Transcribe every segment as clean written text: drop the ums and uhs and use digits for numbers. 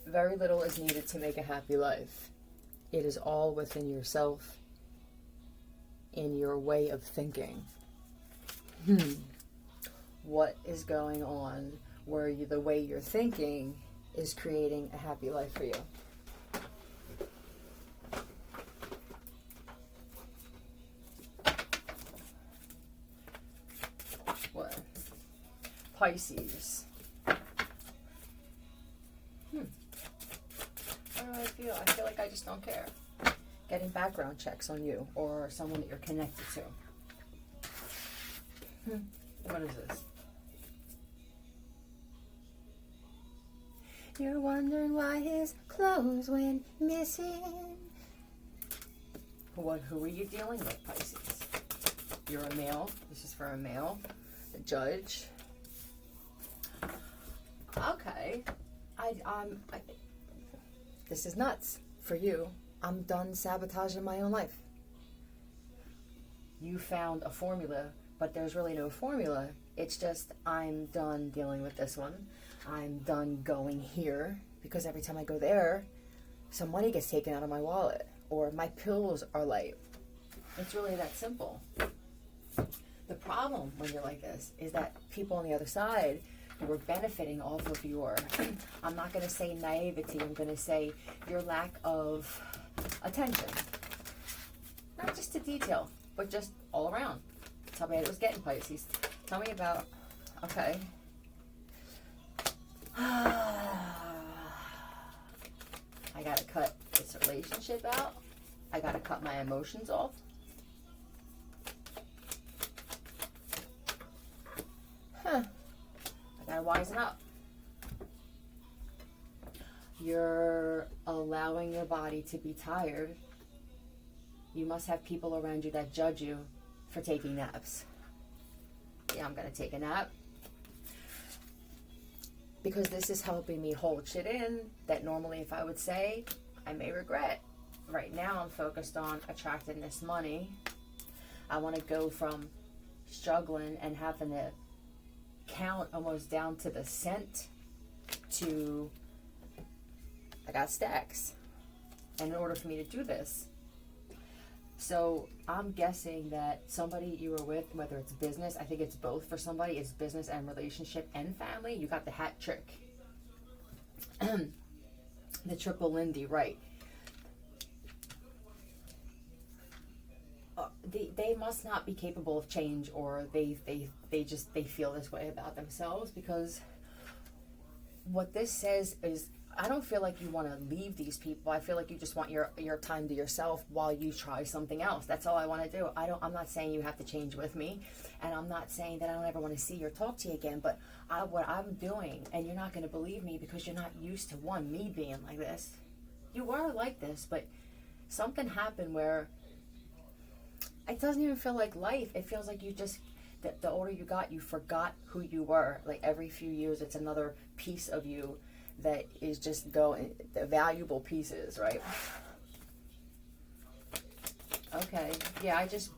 Very little is needed to make a happy life. It is all within yourself, in your way of thinking. What is going on where the way you're thinking is creating a happy life for you? What? Pisces. How do I feel? I feel like I just don't care. Getting background checks on you or someone that you're connected to. What is this? You're wondering why his clothes went missing. Who are you dealing with, Pisces? You're a male. This is for a male. The Judge. Okay. This is nuts for you. I'm done sabotaging my own life. You found a formula, but there's really no formula. It's just, I'm done dealing with this one. I'm done going here, because every time I go there, some money gets taken out of my wallet, or my pills are late. It's really that simple. The problem when you're like this is that people on the other side who are benefiting off of your, I'm not going to say naivety, I'm going to say your lack of attention. Not just to detail, but just all around. That's how bad it was getting, Pisces. Tell me about, okay. I got to cut this relationship out. I got to cut my emotions off. I gotta wisen up. You're allowing your body to be tired. You must have people around you that judge you for taking naps. Yeah, I'm gonna take a nap. Because this is helping me hold shit in that normally if I would say, I may regret. Right now I'm focused on attracting this money. I want to go from struggling and having to count almost down to the cent to I got stacks. And in order for me to do this, so I'm guessing that somebody you were with, whether it's business, I think it's both for somebody, it's business and relationship and family. You got the hat trick. The triple Lindy, right. They must not be capable of change, or they feel this way about themselves, because what this says is, I don't feel like you want to leave these people. I feel like you just want your time to yourself while you try something else. That's all I want to do. I'm not saying you have to change with me, and I'm not saying that I don't ever want to see or talk to you again, but what I'm doing, and you're not going to believe me because you're not used to me being like this. You were like this, but something happened where it doesn't even feel like life. It feels like you just, the older you got, you forgot who you were. Like every few years, it's another piece of you that is just going, the valuable pieces, right? Okay, yeah, I just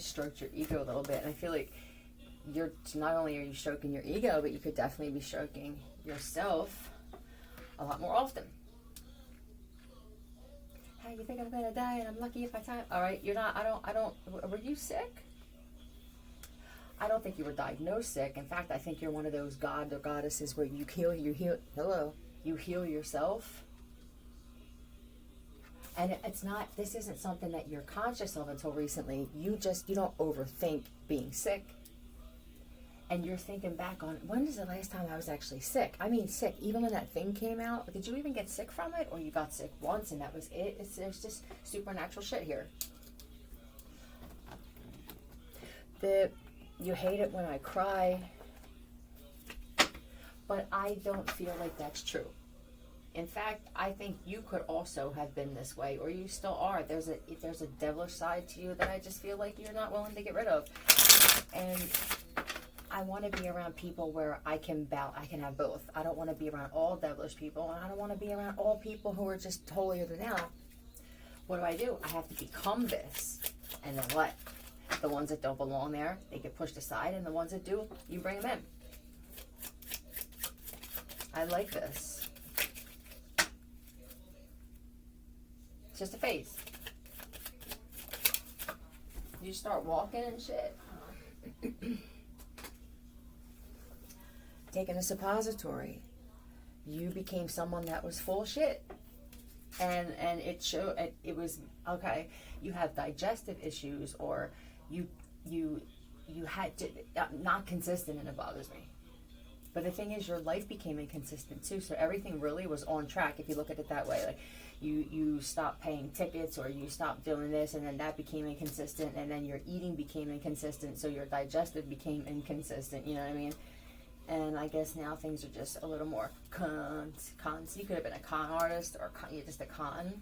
stroked your ego a little bit, and I feel like not only are you stroking your ego, but you could definitely be stroking yourself a lot more often. Hey, you think I'm gonna die and I'm lucky if I time? All right, you're not. I don't. Were you sick? I don't think you were diagnosed sick. In fact, I think you're one of those god or goddesses where you heal yourself. And it's not, this isn't something that you're conscious of until recently. You don't overthink being sick. And you're thinking back on, when is the last time I was actually sick? I mean sick, even when that thing came out, did you even get sick from it? Or you got sick once and that was it? There's just supernatural shit here. You hate it when I cry. But I don't feel like that's true. In fact, I think you could also have been this way, or you still are. There's a devilish side to you that I just feel like you're not willing to get rid of. And I want to be around people where I can have both. I don't want to be around all devilish people, and I don't want to be around all people who are just holier than thou. What do? I have to become this. And then what? The ones that don't belong there, they get pushed aside, and the ones that do, you bring them in. I like this. just a phase. You start walking and shit. Taking a suppository. You became someone that was full of shit. And it showed, it was, okay, you have digestive issues, or you had to, not consistent, and it bothers me. But the thing is, your life became inconsistent too, so everything really was on track if you look at it that way. Like, you stopped paying tickets, or you stopped doing this, and then that became inconsistent, and then your eating became inconsistent, so your digestive became inconsistent, you know what I mean? And I guess now things are just a little more cons. You could have been a con artist, or you're just a con.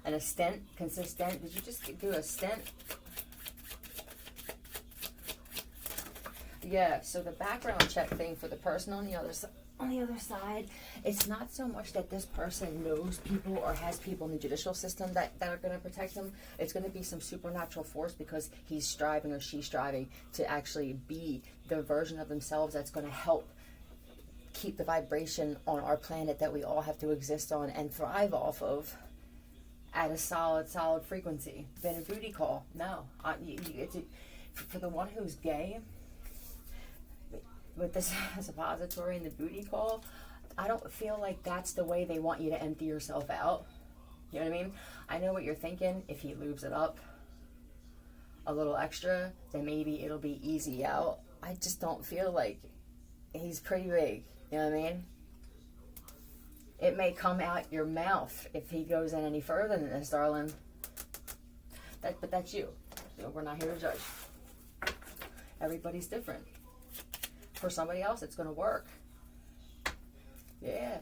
And a stent, consistent. Did you just do a stent? Yeah, so the background check thing for the person on the other side, it's not so much that this person knows people or has people in the judicial system that are going to protect them. It's going to be some supernatural force, because he's striving or she's striving to actually be the version of themselves that's going to help keep the vibration on our planet that we all have to exist on and thrive off of at a solid frequency. Been a booty call? No. For the one who's gay, with this suppository and the booty call, I don't feel like that's the way they want you to empty yourself out. You know what I mean? I know what you're thinking. If he lubes it up a little extra, then maybe it'll be easy out. I just don't feel like he's pretty big. You know what I mean? It may come out your mouth if he goes in any further than this, darling. But that's you. We're not here to judge. Everybody's different. For somebody else, it's going to work. Yeah.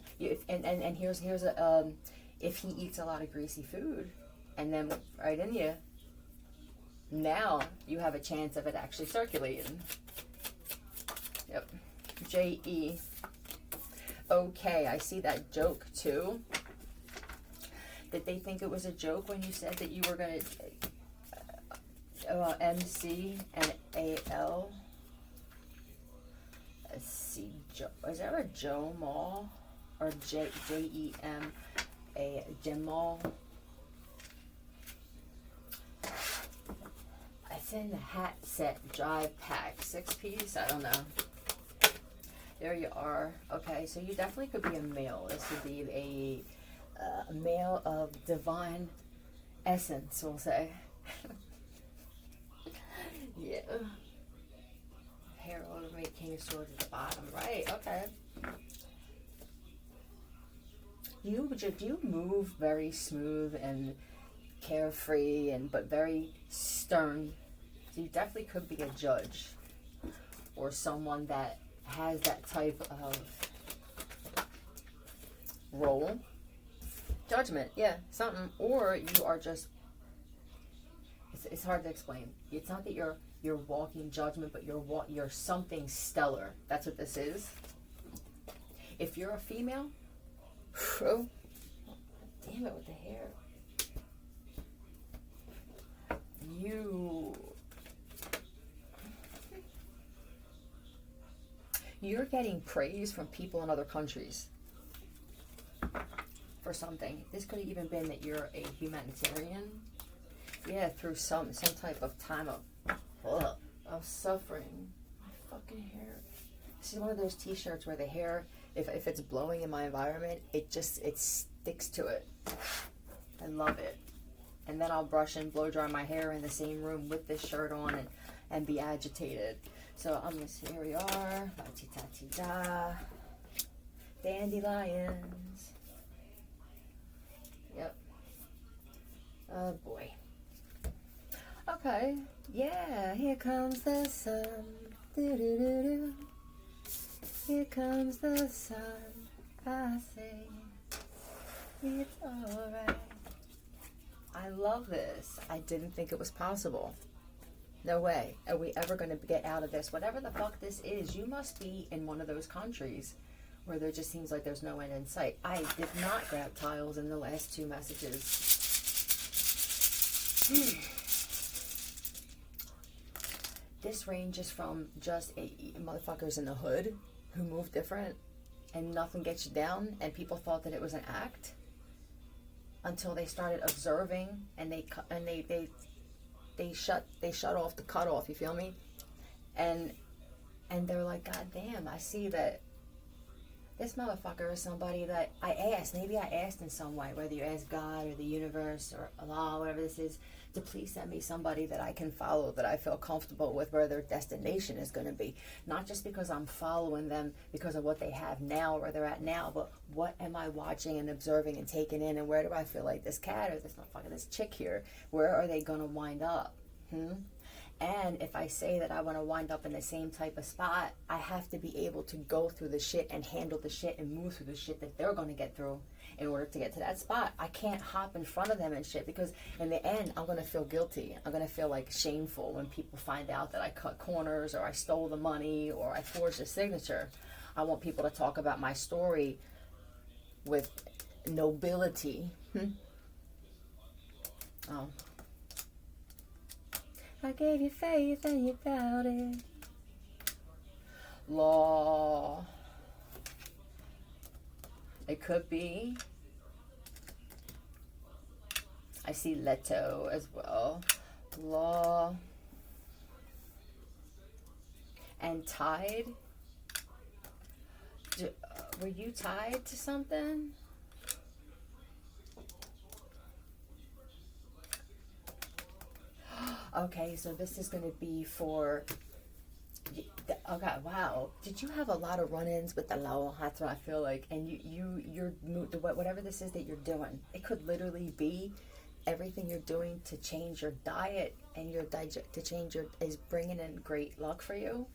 And here's a if he eats a lot of greasy food, and then right in you, now you have a chance of it actually circulating. Yep. J-E. Okay, I see that joke too. Did they think it was a joke when you said that you were going to MC and A-L? Let's see, is there a Joe Mall? Or J-E-M-A, Jim Mall? It's in the hat set drive pack, 6-piece, I don't know. There you are. Okay, so you definitely could be a male. This would be a male of divine essence, we'll say. Yeah. Hair overweight, King of Swords at the bottom. Right, okay. You move very smooth and carefree, but very stern. So you definitely could be a judge, or someone that has that type of role. Judgment, yeah, something. Or you are just, it's hard to explain. It's not that you're walking judgment, but you're something stellar. That's what this is. If you're a female, oh, damn it with the hair. You're getting praise from people in other countries for something. This could have even been that you're a humanitarian. Yeah, through some type of time of suffering. My fucking hair. This is one of those t-shirts where the hair, if it's blowing in my environment, it sticks to it. I love it. And then I'll brush and blow dry my hair in the same room with this shirt on and be agitated. So I'm just, here we are. La-ti-ta-ti-da. Dandelions. Yep. Oh boy. Okay. Yeah, here comes the sun. Do-do-do-do. Here comes the sun. I say it's alright. I love this. I didn't think it was possible. No way. Are we ever going to get out of this? Whatever the fuck this is, you must be in one of those countries where there just seems like there's no end in sight. I did not grab tiles in the last 2 messages. This ranges from just motherfuckers in the hood who move different and nothing gets you down, and people thought that it was an act. until they started observing, and they shut off the cutoff. You feel me? And they're like, God damn, I see that this motherfucker is somebody that I asked. Maybe I asked in some way, whether you ask God or the universe or Allah, whatever this is, to please send me somebody that I can follow, that I feel comfortable with, where their destination is going to be. Not just because I'm following them because of what they have now, where they're at now, but what am I watching and observing and taking in, and where do I feel like this cat or this motherfucker, this chick here, where are they going to wind up? And if I say that I want to wind up in the same type of spot, I have to be able to go through the shit and handle the shit and move through the shit that they're going to get through in order to get to that spot. I can't hop in front of them and shit, because in the end, I'm going to feel guilty. I'm going to feel like shameful when people find out that I cut corners, or I stole the money, or I forged a signature. I want people to talk about my story with nobility. Oh. I gave you faith and you doubted. Law. It could be. I see Leto as well. Law. And tied. Were you tied to something? Okay, so this is going to be for... Okay, wow. Did you have a lot of run-ins with the law? That's what I feel like. And you're whatever this is that you're doing, it could literally be everything you're doing to change your diet and your to change your is bringing in great luck for you.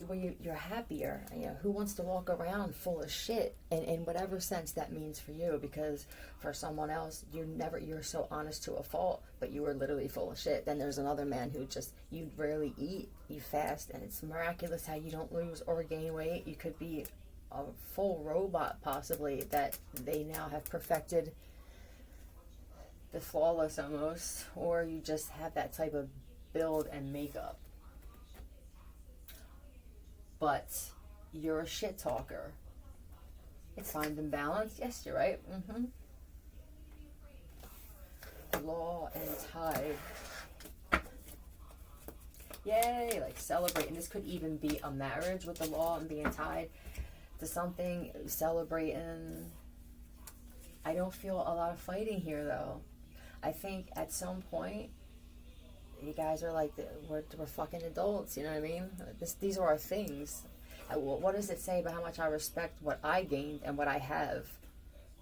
Where you're happier. You know, who wants to walk around full of shit in whatever sense that means for you? Because for someone else, you're so honest to a fault, but you were literally full of shit. Then there's another man who just, you rarely eat, you fast, and it's miraculous how you don't lose or gain weight. You could be a full robot possibly, that they now have perfected the flawless almost, or you just have that type of build and makeup. But you're a shit talker. It's finding balance. Yes, you're right. Law and tide. Yay, like celebrating. This could even be a marriage with the law and being tied to something, celebrating. I don't feel a lot of fighting here, though. I think at some point, you guys are like, we're fucking adults, you know what I mean? These are our things. What does it say about how much I respect what I gained and what I have?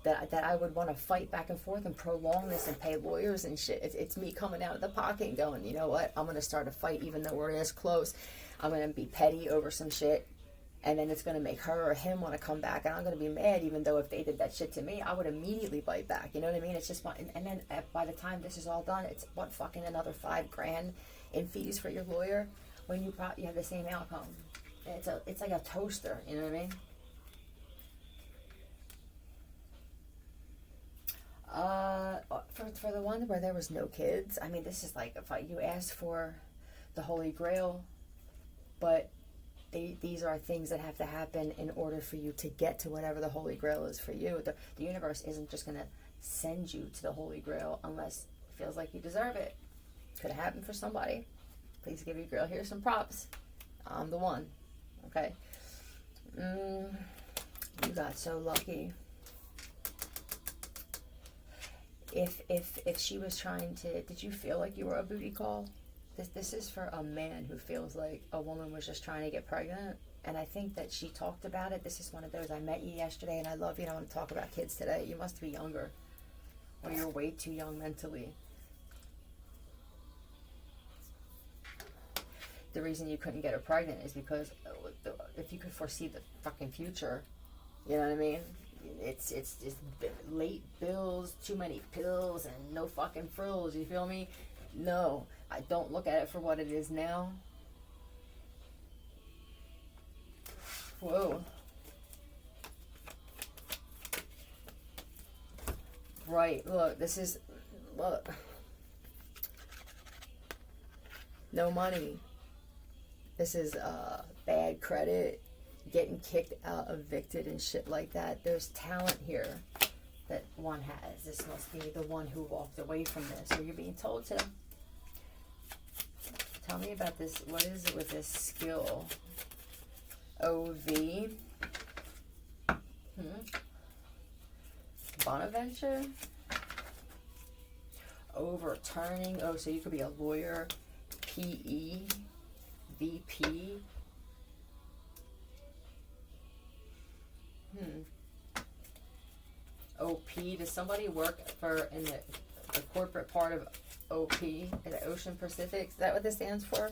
That I would want to fight back and forth and prolong this and pay lawyers and shit. It's me coming out of the pocket and going, you know what? I'm going to start a fight even though we're this close. I'm going to be petty over some shit. And then it's going to make her or him want to come back. And I'm going to be mad, even though if they did that shit to me, I would immediately bite back. You know what I mean? It's just fun. And then by the time this is all done, it's what, fucking another $5,000 in fees for your lawyer when you have the same outcome. It's like a toaster. You know what I mean? For the one where there was no kids, I mean, this is like if you asked for the Holy Grail, but these are things that have to happen in order for you to get to whatever the Holy Grail is for you. The universe isn't just going to send you to the Holy Grail unless it feels like you deserve it. Could have happened for somebody. Please give your girl here some props. I'm the one. Okay? You got so lucky. If she was trying to... Did you feel like you were a booty call? This is for a man who feels like a woman was just trying to get pregnant. And I think that she talked about it. This is one of those, I met you yesterday and I love you and I want to talk about kids today. You must be younger. Or you're way too young mentally. The reason you couldn't get her pregnant is because if you could foresee the fucking future, you know what I mean? It's late bills, too many pills, and no fucking frills, you feel me? No, I don't look at it for what it is now. Whoa. Right, look, look. No money. This is bad credit, getting kicked out, evicted, and shit like that. There's talent here. that one has. This must be the one who walked away from this, or you're being told to. Tell me about this. What is it with this skill? OV. Bonaventure. Overturning. Oh, so you could be a lawyer. PE. VP. OP. Does somebody work for in the corporate part of OP? Is it Ocean Pacific? Is that what this stands for?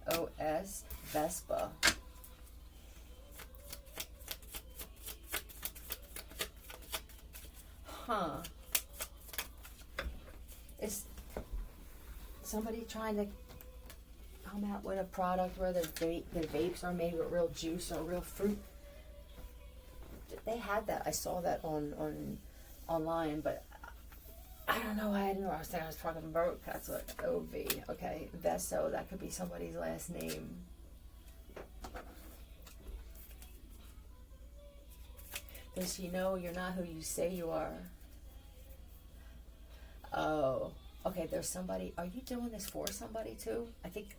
OS. Vespa. Huh. Is somebody trying to come out with a product where the vapes are made with real juice or real fruit? They had that. I saw that on online, but I don't know. I didn't know. I was talking about. That's what OV. Okay, Veso. That could be somebody's last name. Does she know you're not who you say you are? Oh, okay. There's somebody. Are you doing this for somebody too? I think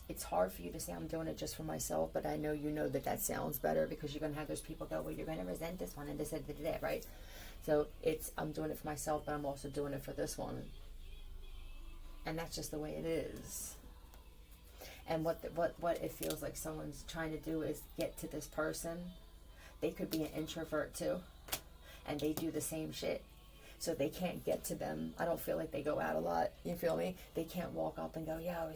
it's hard for you to say I'm doing it just for myself, but I know you know that sounds better because you're gonna have those people go, well, you're gonna resent this one and this and that, right? So I'm doing it for myself, but I'm also doing it for this one, and that's just the way it is. And what it feels like someone's trying to do is get to this person. They could be an introvert too, and they do the same shit. So they can't get to them. I don't feel like they go out a lot. You feel me? They can't walk up and go, yo,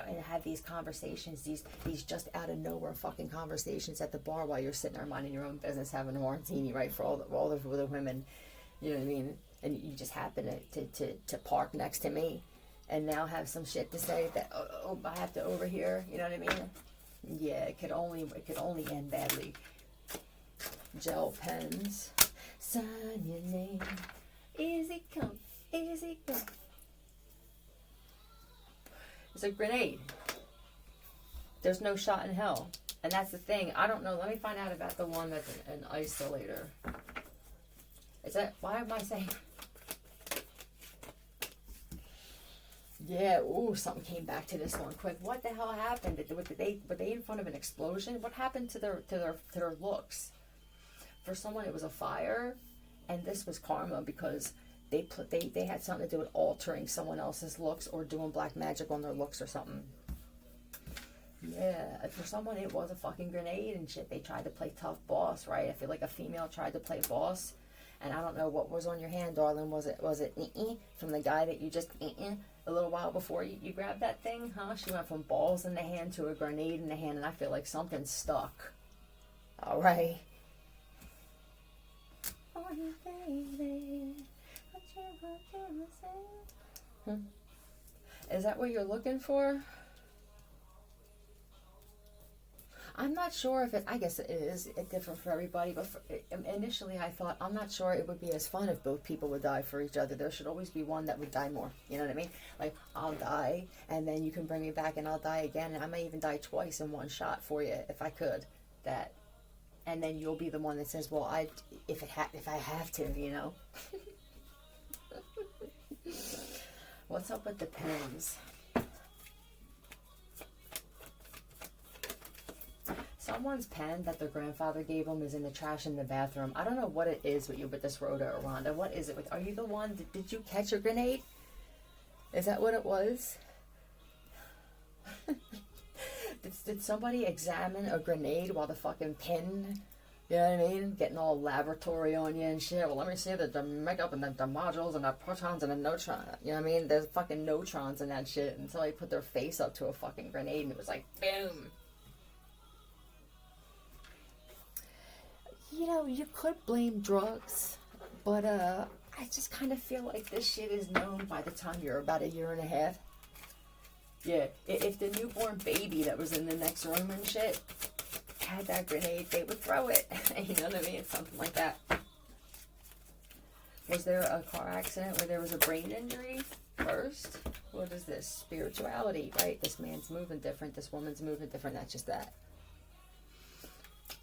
and have these conversations, these just out of nowhere fucking conversations at the bar while you're sitting there minding your own business, having a martini, right? For all the women, you know what I mean? And you just happen to park next to me, and now have some shit to say that I have to overhear. You know what I mean? Yeah, it could only end badly. Gel pens. Sign your name. Easy come, easy go. It's a grenade. There's no shot in hell. And that's the thing. I don't know. Let me find out about the one that's an isolator. Is that, why am I saying? Yeah, ooh, something came back to this one quick. What the hell happened? Were they in front of an explosion? What happened to their looks? For someone, it was a fire. And this was karma because they had something to do with altering someone else's looks or doing black magic on their looks or something. Yeah, for someone it was a fucking grenade and shit. They tried to play tough boss, right? I feel like a female tried to play boss, and I don't know what was on your hand, darling. Was it from the guy that you just a little while before you grabbed that thing, huh? She went from balls in the hand to a grenade in the hand, and I feel like something stuck. All right. Is that what you're looking for? I'm not sure if I guess it is different for everybody, but initially I thought, I'm not sure it would be as fun if both people would die for each other. There should always be one that would die more. You know what I mean? Like, I'll die, and then you can bring me back, and I'll die again, and I may even die twice in one shot for you, if I could. And then you'll be the one that says, well, if I have to, you know. What's up with the pens? Someone's pen that their grandfather gave them is in the trash in the bathroom. I don't know what it is with you with this Rhoda or Rhonda. What is it with? Are you the one? Did you catch a grenade? Is that what it was? Did somebody examine a grenade while the fucking pin, you know what I mean? Getting all laboratory on you and shit. Well, let me see the makeup and the modules and the protons and the neutrons. You know what I mean? There's fucking neutrons in that shit. And somebody put their face up to a fucking grenade and it was like, boom. You know, you could blame drugs, but I just kind of feel like this shit is known by the time you're about a year and a half. Yeah, if the newborn baby that was in the next room and shit had that grenade, they would throw it. You know what I mean? It's something like that. Was there a car accident where there was a brain injury first? What is this? Spirituality, right? This man's moving different. This woman's moving different. That's just that.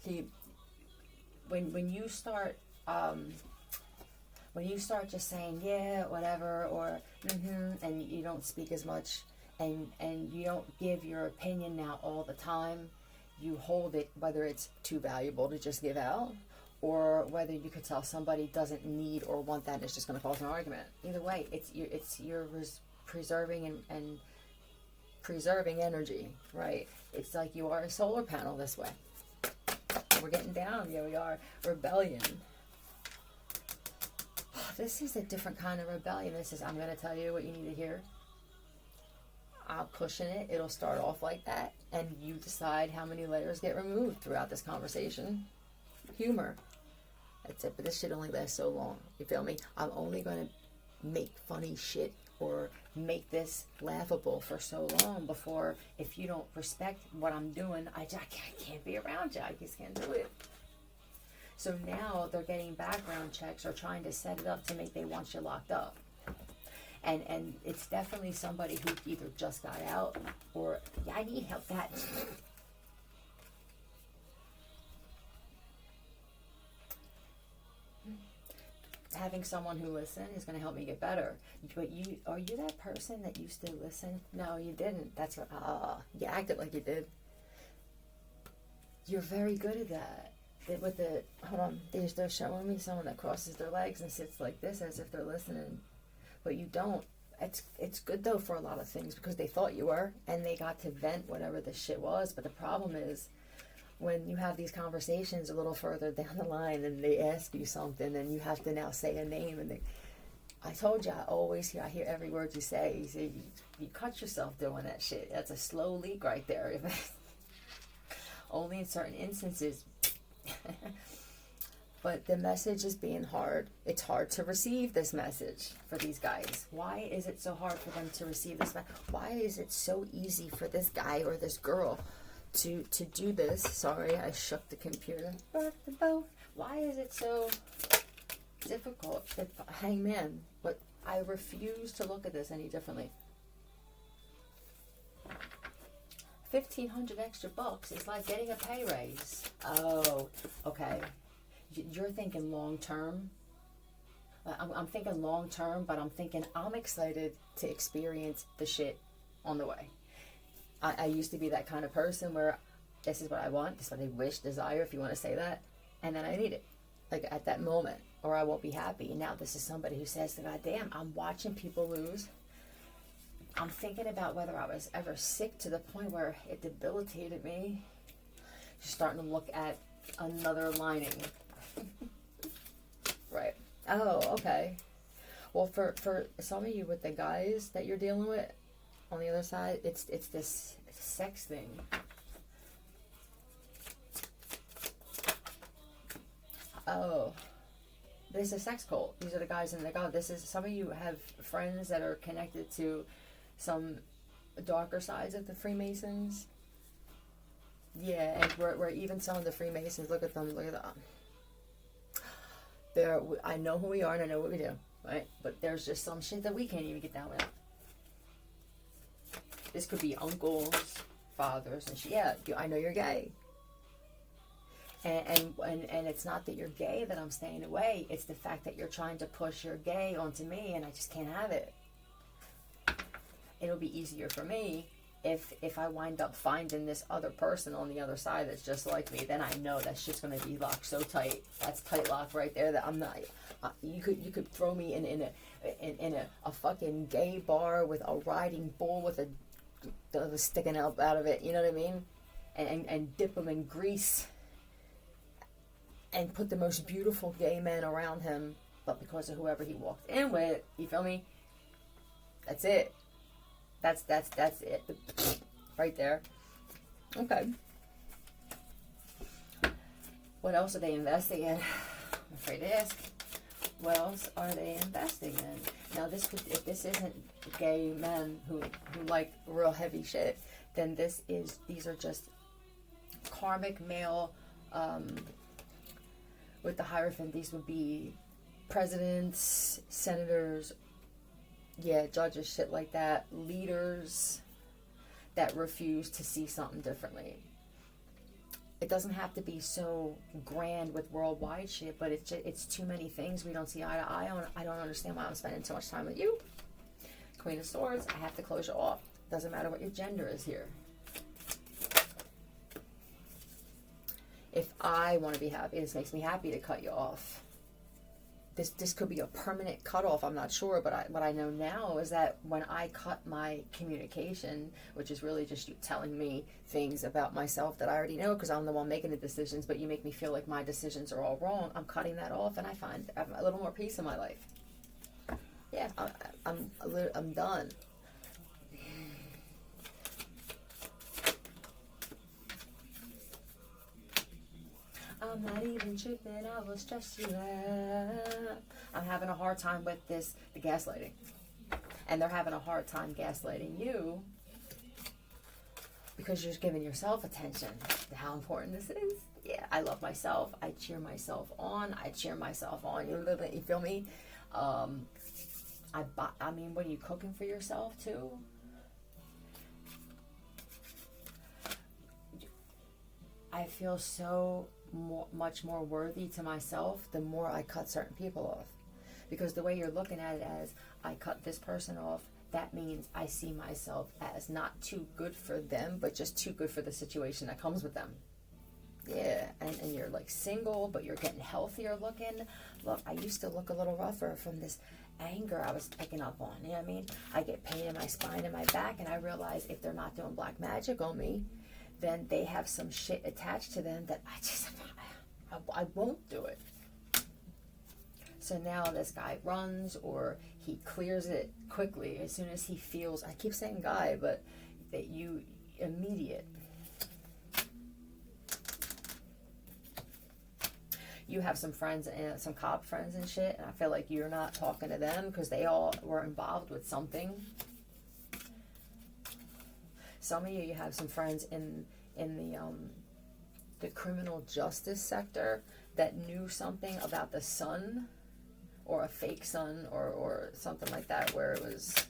See, when you start when you start just saying yeah, whatever, or and you don't speak as much, and you don't give your opinion now all the time, you hold it, whether it's too valuable to just give out, or whether you could tell somebody doesn't need or want that, and it's just going to cause an argument. Either way, you're preserving and preserving energy, right? It's like you are a solar panel this way. We're getting down. Yeah, we are. Rebellion. This is a different kind of rebellion. This is, I'm going to tell you what you need to hear. I'll cushion it. It'll start off like that, and you decide how many layers get removed throughout this conversation. Humor. That's it. But this shit only lasts so long. You feel me? I'm only going to make funny shit or make this laughable for so long before, if you don't respect what I'm doing, I can't be around you. I just can't do it. So now they're getting background checks or trying to set it up to make they want you locked up. And it's definitely somebody who either just got out or, yeah, I need help that. Having someone who listens is going to help me get better. But are you that person that used to listen? No, you didn't. That's what, you acted like you did. You're very good at that. Hold on, they're showing me someone that crosses their legs and sits like this as if they're listening. But you don't. It's good though for a lot of things because they thought you were and they got to vent whatever the shit was. But the problem is, when you have these conversations a little further down the line and they ask you something and you have to now say a name, and I told you, I hear every word you say. You say you cut yourself doing that shit. That's a slow leak right there. Only in certain instances. But the message is being hard. It's hard to receive this message for these guys. Why is it so hard for them to receive this message? Why is it so easy for this guy or this girl to do this? Sorry, I shook the computer. Why is it so difficult? Hangman, but I refuse to look at this any differently. 1,500 extra bucks is like getting a pay raise. Oh, okay. You're thinking long term. I'm thinking long term, but I'm thinking I'm excited to experience the shit on the way. I used to be that kind of person where this is what I want, this is what I wish, desire, if you want to say that, and then I need it, like at that moment, or I won't be happy. And now this is somebody who says, God damn, I'm watching people lose. I'm thinking about whether I was ever sick to the point where it debilitated me. Just starting to look at another lining. Right. Oh, okay. Well, for some of you with the guys that you're dealing with on the other side, it's this sex thing. Oh. This is a sex cult. These are the guys in the God. This is, some of you have friends that are connected to some darker sides of the Freemasons. Yeah, and where even some of the Freemasons, look at them. I know who we are and I know what we do, right? But there's just some shit that we can't even get down with. This could be uncles, fathers, and shit. Yeah, I know you're gay. And it's not that you're gay that I'm staying away. It's the fact that you're trying to push your gay onto me, and I just can't have it. It'll be easier for me if I wind up finding this other person on the other side that's just like me. Then I know that shit's gonna be locked so tight. That's tight lock right there. That I'm not. You could throw me in a fucking gay bar with a riding bull with a sticking out of it. You know what I mean? And dip him in grease. And put the most beautiful gay men around him, but because of whoever he walked in with, you feel me? That's it. That's it. Right there. Okay. What else are they investing in? I'm afraid to ask. What else are they investing in? Now, if this isn't gay men who like real heavy shit, then these are just karmic male. With the Hierophant, these would be presidents, senators, judges, shit like that, leaders that refuse to see something differently. it doesn't have to be so grand with worldwide shit, but it's too many things we don't see eye to eye on. I don't understand why I'm spending so much time with you. Queen of Swords, I have to close you off. Doesn't matter what your gender is here. If I want to be happy, this makes me happy to cut you off. This could be a permanent cutoff, I'm not sure, but what I know now is that when I cut my communication, which is really just you telling me things about myself that I already know because I'm the one making the decisions, but you make me feel like my decisions are all wrong, I'm cutting that off and I find a little more peace in my life. Yeah, I'm done. I'm not even tripping, I will stress you out. I'm having a hard time with the gaslighting. And they're having a hard time gaslighting you because you're giving yourself attention to how important this is. Yeah, I love myself. I cheer myself on. You feel me? I mean, what are you cooking for yourself too? I feel so much more worthy to myself the more I cut certain people off, because the way you're looking at it as I cut this person off, that means I see myself as not too good for them, but just too good for the situation that comes with them. Yeah, and you're like single, but you're getting healthier looking. Look, I used to look a little rougher from this anger I was picking up on. You know what I mean? I get pain in my spine and my back, and I realize if they're not doing black magic on me, then they have some shit attached to them that I won't do it. So now this guy runs, or he clears it quickly as soon as he feels, I keep saying guy, but that you immediate. You have some friends, some cop friends and shit, and I feel like you're not talking to them because they all were involved with something. Some of you have some friends in the criminal justice sector that knew something about the sun, or a fake sun, or something like that, where it was,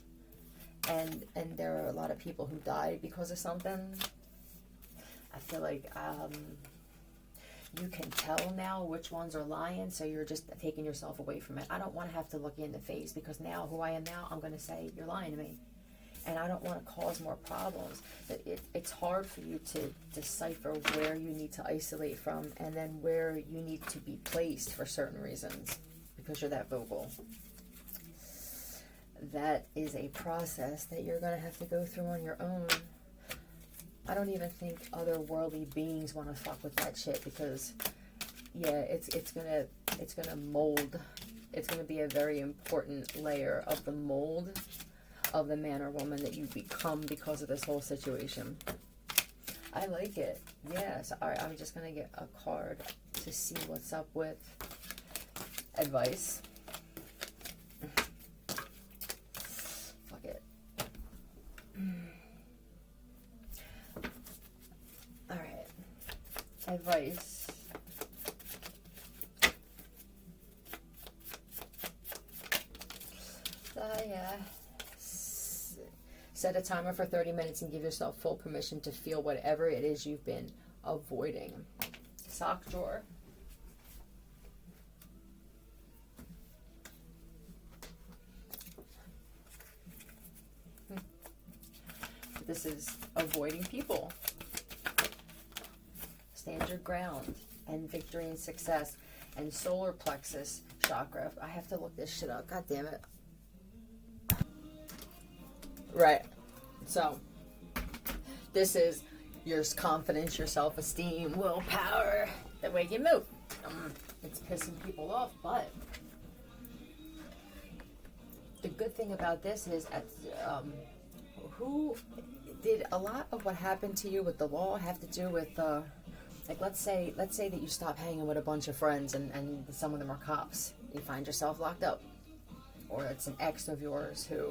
and there are a lot of people who died because of something. I feel like you can tell now which ones are lying, so you're just taking yourself away from it. I don't want to have to look you in the face, because now who I am now, I'm going to say you're lying to me. And I don't want to cause more problems. It's hard for you to decipher where you need to isolate from, and then where you need to be placed for certain reasons, because you're that vocal. That is a process that you're going to have to go through on your own. I don't even think other worldly beings want to fuck with that shit, because yeah, it's gonna mold. It's gonna be a very important layer of the mold of the man or woman that you become because of this whole situation. I like it. Yeah, so alright, I'm just gonna get a card to see what's up with advice. Fuck it. Alright. Advice. Yeah. Set a timer for 30 minutes and give yourself full permission to feel whatever it is you've been avoiding. Sock drawer. This is avoiding people. Stand your ground, and victory and success, and solar plexus chakra. I have to look this shit up. God damn it. Right. So, this is your confidence, your self-esteem, willpower, the way you move. It's pissing people off, but the good thing about this is, who did a lot of what happened to you with the law have to do with, like, let's say that you stop hanging with a bunch of friends and some of them are cops. You find yourself locked up. Or it's an ex of yours who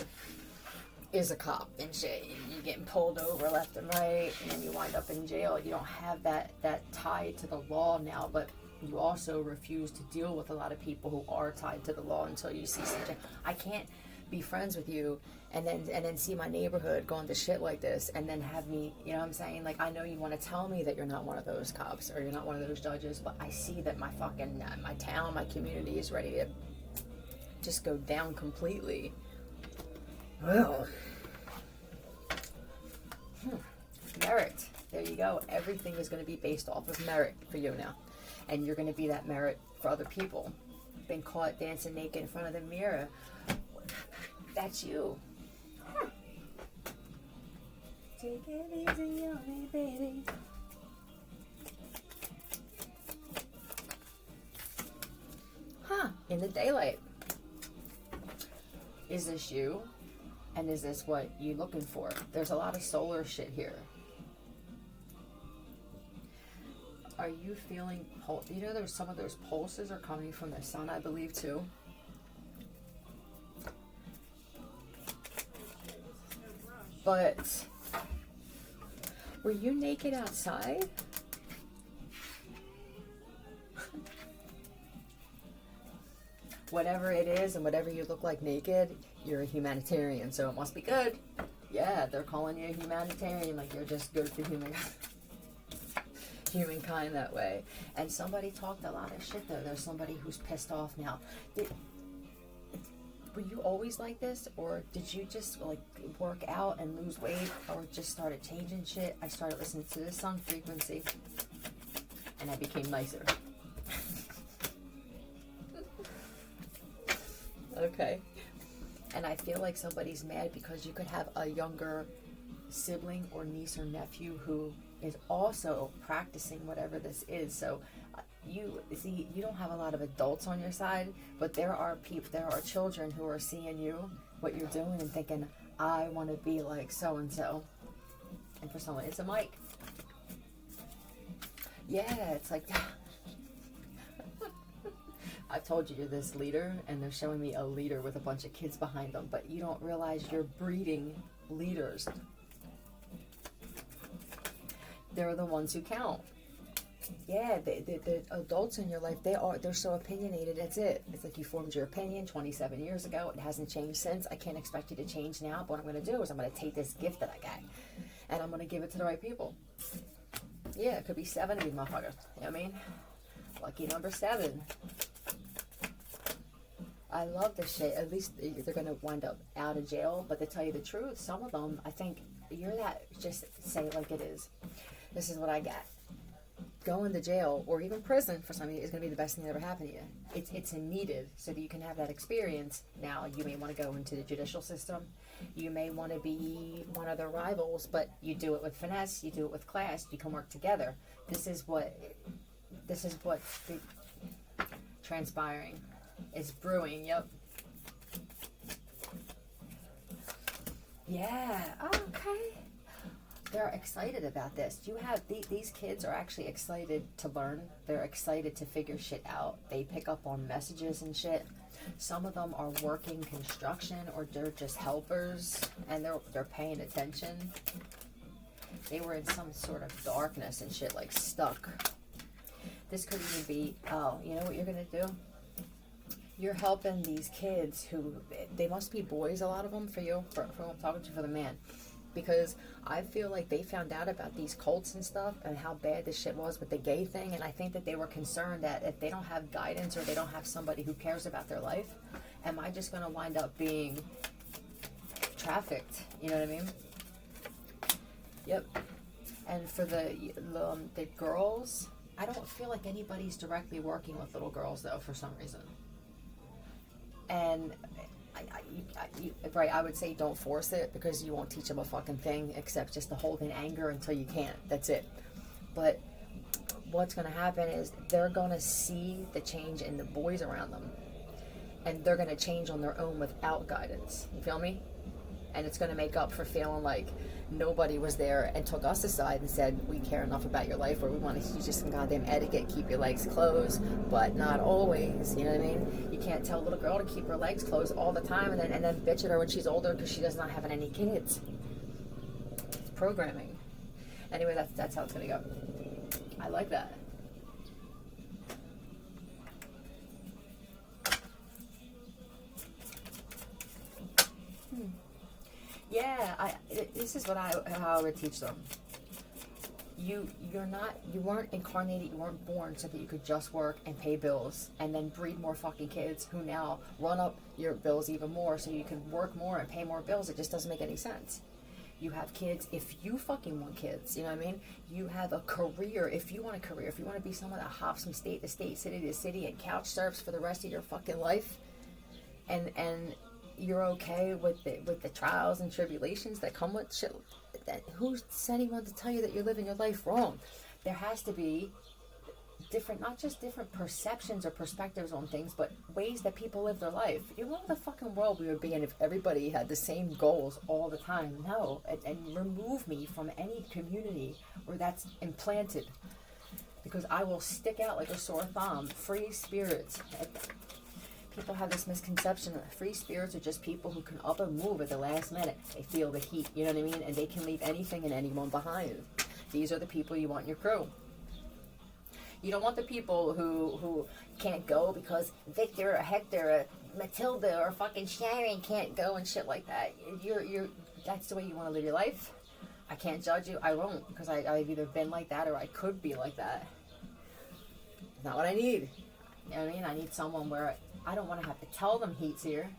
is a cop and shit. You're getting pulled over left and right, and then you wind up in jail. You don't have that tie to the law now, but you also refuse to deal with a lot of people who are tied to the law until you see something. I can't be friends with you and then see my neighborhood going to shit like this and then have me, you know what I'm saying? Like, I know you want to tell me that you're not one of those cops or you're not one of those judges, but I see that my fucking, my town, my community is ready to just go down completely. Well, merit. There you go. Everything is going to be based off of merit for you now. And you're going to be that merit for other people. Been caught dancing naked in front of the mirror. That's you. Take it easy on me, baby. In the daylight. Is this you? And is this what you're looking for? There's a lot of solar shit here. Are you feeling, you know, there's some of those pulses are coming from the sun, I believe, too. But were you naked outside? Whatever it is and whatever you look like naked, you're a humanitarian, so it must be good. Yeah, they're calling you a humanitarian, like you're just good for humankind that way. And somebody talked a lot of shit though. There's somebody who's pissed off now. Were you always like this, or did you just like work out and lose weight, or just started changing shit? I started listening to the sun frequency and I became nicer. Okay. And I feel like somebody's mad because you could have a younger sibling or niece or nephew who is also practicing whatever this is. So you see, you don't have a lot of adults on your side, but there are people, there are children who are seeing you, what you're doing, and thinking, I want to be like so and so. And for someone, it's a mic. Yeah, it's like I've told you you're this leader, and they're showing me a leader with a bunch of kids behind them, but you don't realize you're breeding leaders. They're the ones who count. Yeah, the adults in your life, they're so opinionated. That's it. It's like you formed your opinion 27 years ago. It hasn't changed since. I can't expect you to change now. But what I'm going to do is I'm going to take this gift that I got, and I'm going to give it to the right people. Yeah, it could be 7 of these motherfuckers. You know what I mean? Lucky number 7. I love this shit. At least they're going to wind up out of jail. But to tell you the truth, some of them, I think, you're that, just say it like it is. This is what I got. Going to jail or even prison for some of you is going to be the best thing that ever happened to you. It's needed so that you can have that experience. Now, you may want to go into the judicial system. You may want to be one of their rivals, but you do it with finesse. You do it with class. You can work together. This is what the transpiring is brewing. Yep. Yeah. Okay. They're excited about this. You have these kids are actually excited to learn. They're excited to figure shit out. They pick up on messages and shit. Some of them are working construction, or they're just helpers, and they're paying attention. They were in some sort of darkness and shit, like stuck. This could even be, oh, you know what you're gonna do? You're helping these kids who, they must be boys, a lot of them, for you, for what I'm talking to, for the man. Because I feel like they found out about these cults and stuff and how bad this shit was with the gay thing, and I think that they were concerned that if they don't have guidance or they don't have somebody who cares about their life, am I just going to wind up being trafficked? You know what I mean? Yep. And for the girls, I don't feel like anybody's directly working with little girls, though, for some reason. And I would say don't force it, because you won't teach them a fucking thing except just to hold in anger until you can't. That's it. But what's going to happen is they're going to see the change in the boys around them, and they're going to change on their own without guidance. You feel me? And it's going to make up for feeling like nobody was there and took us aside and said, we care enough about your life, or we want to teach you some goddamn etiquette, keep your legs closed, but not always. You know what I mean? You can't tell a little girl to keep her legs closed all the time and then bitch at her when she's older because she does not have any kids. It's programming. Anyway, that's how it's going to go. I like that. Yeah, this is what how I would teach them. You weren't incarnated, you weren't born so that you could just work and pay bills and then breed more fucking kids who now run up your bills even more so you can work more and pay more bills. It just doesn't make any sense. You have kids if you fucking want kids, you know what I mean? You have a career if you want a career, if you want to be someone that hops from state to state, city to city, and couch surfs for the rest of your fucking life, and you're okay with the trials and tribulations that come with shit. Who said he wanted to tell you that you're living your life wrong? There has to be different, not just different perceptions or perspectives on things, but ways that people live their life. You know what the fucking world we would be in if everybody had the same goals all the time? No, and remove me from any community where that's implanted, because I will stick out like a sore thumb. Free spirits. People have this misconception that free spirits are just people who can up and move at the last minute. They feel the heat, you know what I mean? And they can leave anything and anyone behind. These are the people you want in your crew. You don't want the people who can't go because Victor or Hector or Matilda or fucking Sharon can't go and shit like that. That's the way you want to live your life. I can't judge you. I won't, because I've either been like that or I could be like that. It's not what I need. You know what I mean? I need someone where I don't want to have to tell them heat's here.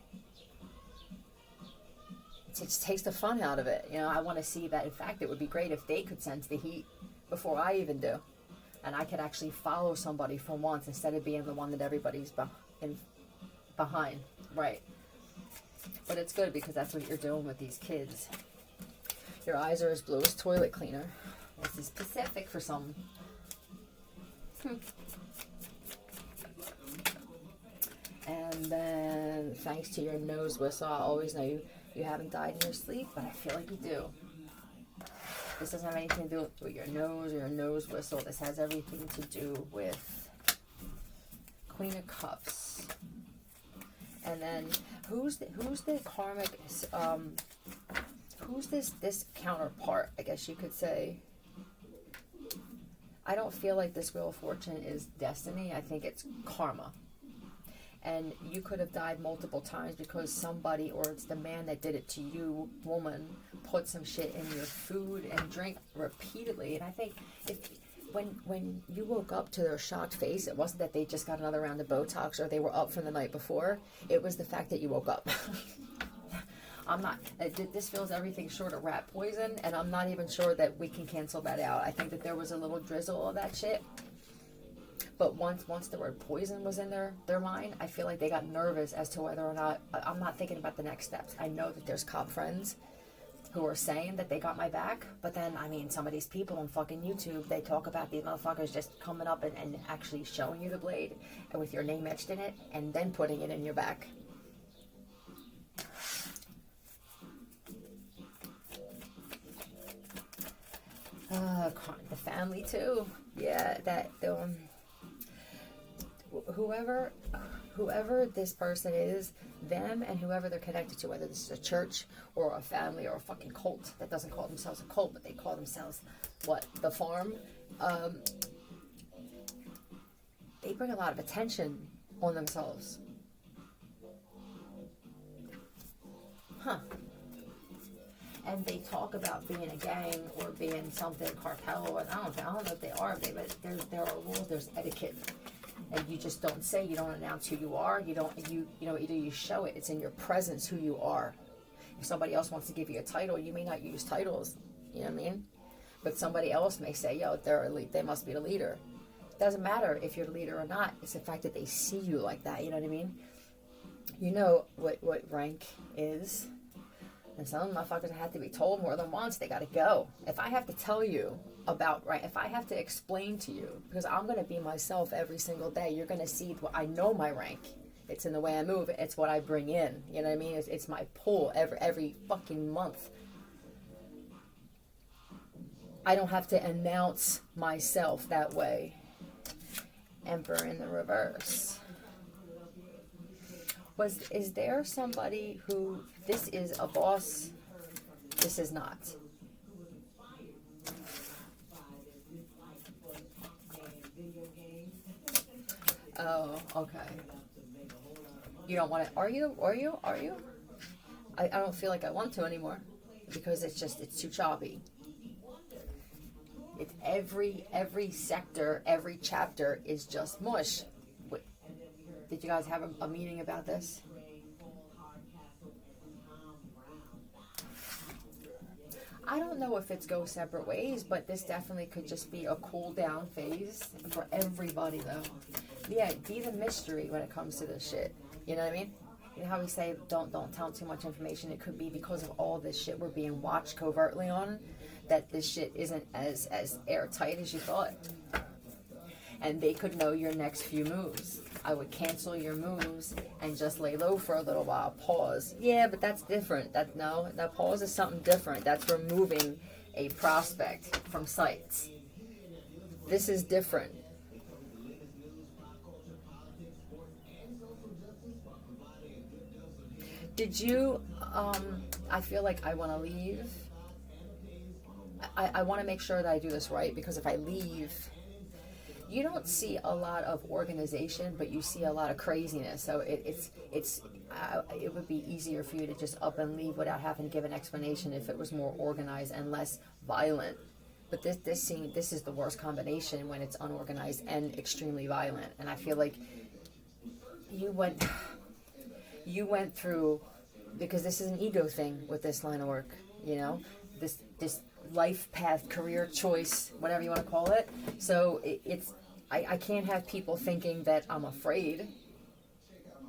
It just takes the fun out of it. You know, I want to see that. In fact, it would be great if they could sense the heat before I even do. And I could actually follow somebody for once instead of being the one that everybody's behind. Right. But it's good because that's what you're doing with these kids. Your eyes are as blue as toilet cleaner. This is specific for some. And then, thanks to your nose whistle, I always know you haven't died in your sleep, but I feel like you do. This doesn't have anything to do with your nose or your nose whistle. This has everything to do with Queen of Cups. And then, who's the karmic? Who's this counterpart? I guess you could say. I don't feel like this Wheel of Fortune is destiny. I think it's karma. And you could have died multiple times because somebody, or it's the man that did it to you, woman, put some shit in your food and drink repeatedly. And I think when you woke up to their shocked face, it wasn't that they just got another round of Botox or they were up from the night before. It was the fact that you woke up. This feels everything short of rat poison, and I'm not even sure that we can cancel that out. I think that there was a little drizzle of that shit. But once the word poison was in their mind, I feel like they got nervous as to whether or not, I'm not thinking about the next steps. I know that there's cop friends who are saying that they got my back, but then, I mean, some of these people on fucking YouTube, they talk about these motherfuckers just coming up and actually showing you the blade, and with your name etched in it, and then putting it in your back. The family too. Yeah, whoever this person is, them and whoever they're connected to, whether this is a church or a family or a fucking cult that doesn't call themselves a cult, but they call themselves, the farm, they bring a lot of attention on themselves. And they talk about being a gang or being something cartel, and I don't know if they are, but there are rules, there's etiquette. And you just don't say, you don't announce who you are, you know, either you show it, it's in your presence who you are. If somebody else wants to give you a title, you may not use titles, you know what I mean? But somebody else may say, yo, they're elite, they must be the leader. It doesn't matter if you're the leader or not, it's the fact that they see you like that, you know what I mean? You know what rank is. And some motherfuckers have to be told more than once, they gotta go. If I have to tell you about, right, if I have to explain to you, because I'm gonna be myself every single day, you're gonna see, I know my rank. It's in the way I move, it's what I bring in, you know what I mean? It's my pull every fucking month. I don't have to announce myself that way. Emperor in the reverse. Is there somebody who, this is a boss, this is not? Oh, okay. You don't want to, are you? I don't feel like I want to anymore. because it's too choppy. It's every sector, every chapter is just mush. Did you guys have a meeting about this? I don't know if it's go separate ways, but this definitely could just be a cool down phase for everybody, though. Yeah, be the mystery when it comes to this shit. You know what I mean? You know how we say don't tell too much information. It could be because of all this shit we're being watched covertly on, that this shit isn't as airtight as you thought. And they could know your next few moves. I would cancel your moves and just lay low for a little while. Pause. Yeah, but that's different. That pause is something different. That's removing a prospect from sights. This is different. Did you? I feel like I want to leave. I want to make sure that I do this right, because if I leave, you don't see a lot of organization, but you see a lot of craziness. So it would be easier for you to just up and leave without having to give an explanation if it was more organized and less violent. But this is the worst combination, when it's unorganized and extremely violent. And I feel like you went through, because this is an ego thing with this line of work, you know, this life path, career choice, whatever you want to call it. So I can't have people thinking that I'm afraid,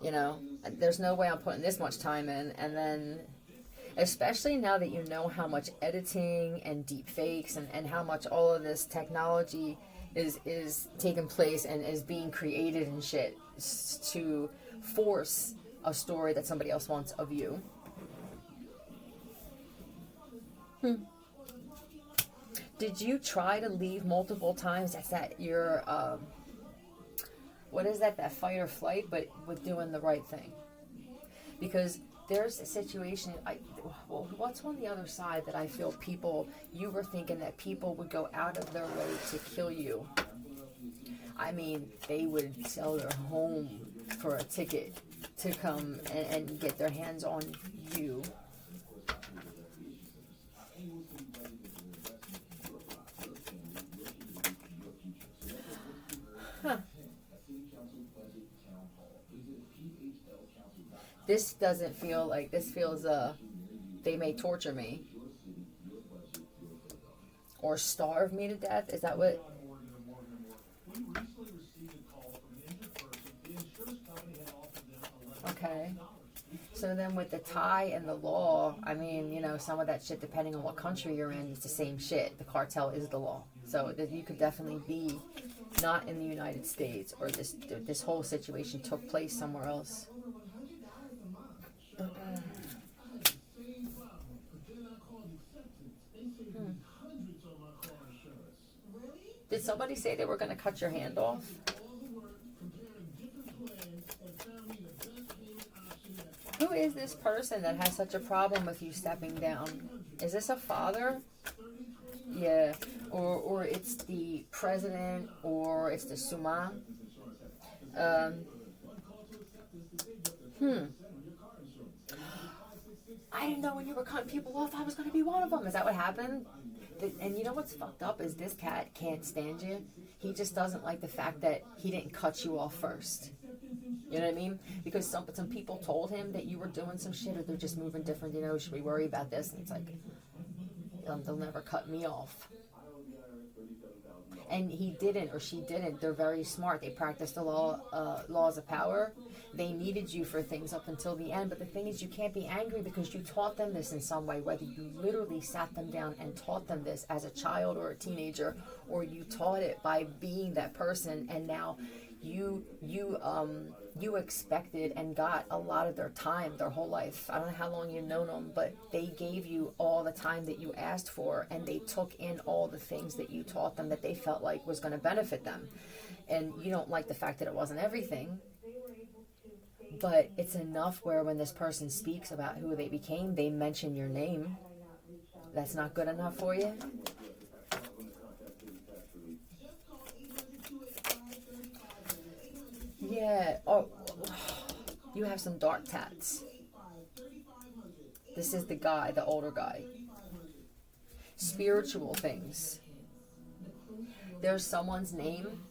you know. There's no way I'm putting this much time in, and then especially now that you know how much editing and deep fakes and how much all of this technology is taking place and is being created and shit to force a story that somebody else wants of you. Did you try to leave multiple times? That's that your what is that fight or flight, but with doing the right thing? Because there's a situation, what's on the other side that I feel you were thinking that people would go out of their way to kill you. I mean, they would sell their home for a ticket to come and get their hands on you. Huh. This doesn't feel like, this feels they may torture me or starve me to death. Is that what? Okay. So then with the tie and the law, I mean, you know, some of that shit, depending on what country you're in, it's the same shit. The cartel is the law. So that you could definitely be not in the United States, or this whole situation took place somewhere else. Did somebody say they were going to cut your hand off? Who is this person that has such a problem with you stepping down? Is this a father? Yeah, or it's the president, or it's the Suma. I didn't know when you were cutting people off I was going to be one of them. Is that what happened? And you know what's fucked up is this cat can't stand you. He just doesn't like the fact that he didn't cut you off first. You know what I mean? Because some people told him that you were doing some shit, or they're just moving different, you know, should we worry about this? And it's like, they'll never cut me off. And he didn't, or she didn't. They're very smart. They practice the laws of power. They needed you for things up until the end. But the thing is, you can't be angry because you taught them this in some way, whether you literally sat them down and taught them this as a child or a teenager, or you taught it by being that person, and now you expected and got a lot of their time, their whole life. I don't know how long you've known them, but they gave you all the time that you asked for, and they took in all the things that you taught them that they felt like was going to benefit them. And you don't like the fact that it wasn't everything, but it's enough where when this person speaks about who they became, they mention your name. That's not good enough for you? Yeah. Oh, you have some dark tats. This is the guy, the older guy. spiritual things. There's someone's name,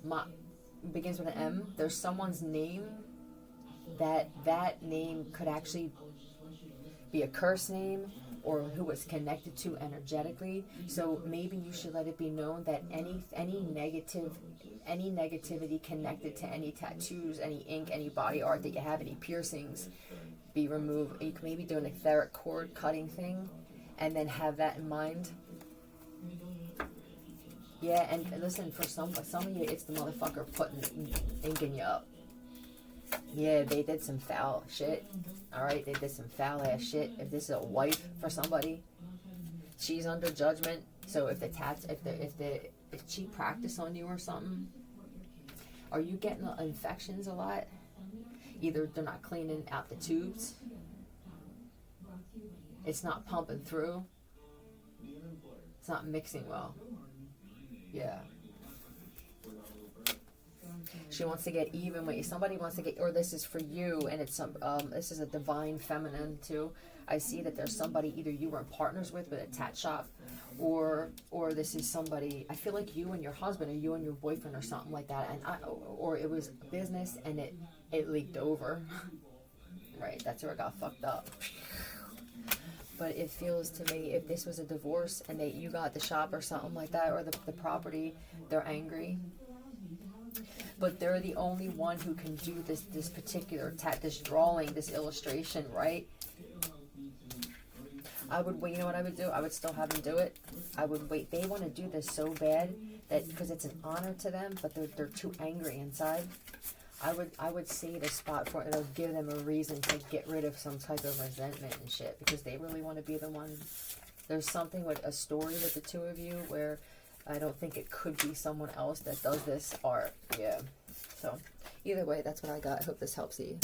begins with an M. There's someone's name that name could actually be a curse name, or who it's connected to energetically. So maybe you should let it be known that any negativity connected to any tattoos, any ink, any body art that you have, any piercings, be removed. You can maybe do an etheric cord cutting thing, and then have that in mind. Yeah, and listen, for some of you, it's the motherfucker putting inking you up. Yeah, they did some foul shit. Alright, they did some foul ass shit. If this is a wife for somebody, she's under judgment. So if if she practiced on you or something, are you getting infections a lot? Either they're not cleaning out the tubes, it's not pumping through, it's not mixing well. Yeah. She wants to get even with you. Somebody wants to get, or this is for you, and it's some. This is a divine feminine too. I see that there's somebody either you were partners with a tat shop, or this is somebody. I feel like you and your husband, or you and your boyfriend, or something like that. And or it was business, and it leaked over. Right, that's where it got fucked up. But it feels to me, if this was a divorce and you got the shop or something like that, or the property, they're angry. But they're the only one who can do this particular this drawing, this illustration, right? I would wait. You know what I would do? I would still have them do it. I would wait. They want to do this so bad that because it's an honor to them, but they're too angry inside. I would save a spot for it. It'll give them a reason to get rid of some type of resentment and shit, because they really want to be the one. There's something with a story with the two of you where I don't think it could be someone else that does this art. Yeah. So either way, that's what I got. I hope this helps you.